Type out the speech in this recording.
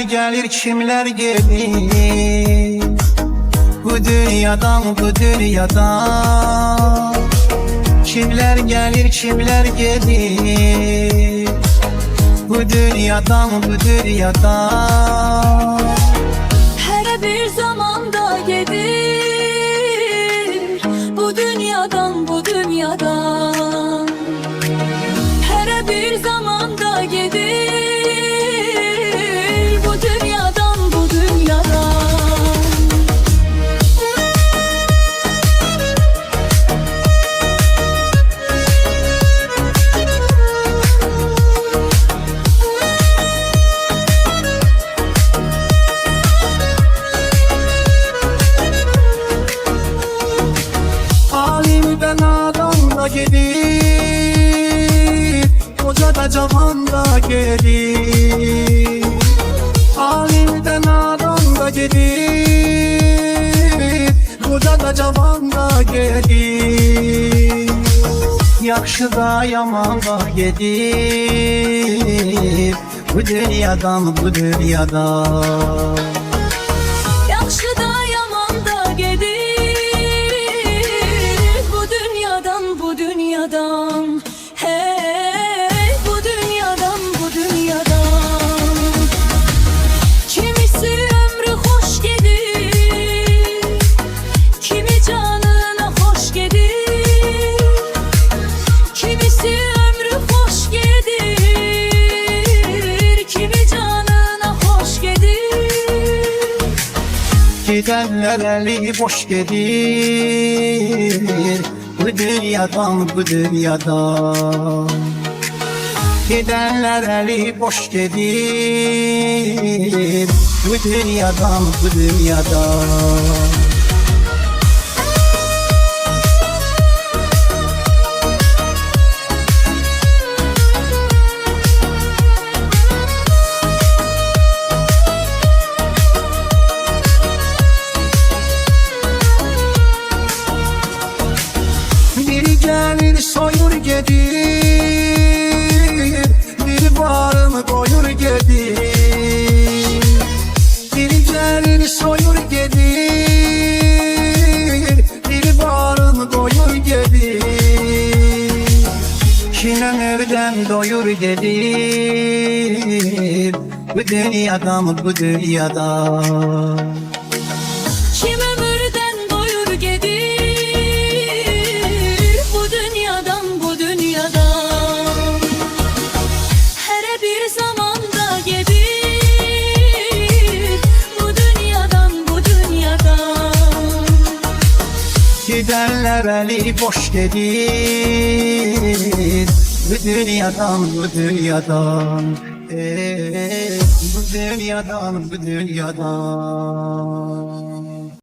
gelir kimler gelir, bu dünyadan bu dünyadan. Kimler gelir kimler gelir, bu dünyadan bu dünyadan. Her bir zamanda gelir, bu dünyadan bu dünyadan. Her bir zamanda gelir, bu dünyadan bu dünyadan. Alimden adam da gelir, koca da cavan da gelir. Alimden adam da gelir, koca da cavan da gelir. Yaxşı da yaman da gelir, bu dünyadan bu dünyadan. Yaxşı da yaman da gelir, bu dünyadan bu dünyadan. Hey, bu dünyadan bu dünyadan. Kimisi ömrü hoş gelir, kimi canına hoş gelir. Kimisi ömrü hoş gelir, kimi canına hoş gelir. Gidenler eli boş gelir, bu dünyadan bu dünyadan. Gidenler eli boş gelir, bu dünyadan bu dünyadan. Biri gelir soyur gelir, biri varımı koyur gelir. Biri gelir soyur gelir, biri varımı koyur gelir. Kine nereden doyur gelir, bu dünyadan bu dünyadan. Kim ömürden doyur gelir, bu dünyadan bu dünyadan. Her bir zamanda gelir, bu dünyadan bu dünyadan. Gidenler eli boş gelir, bu dünyadan bu dünyadan. Bu dünyadan bu dünyadan.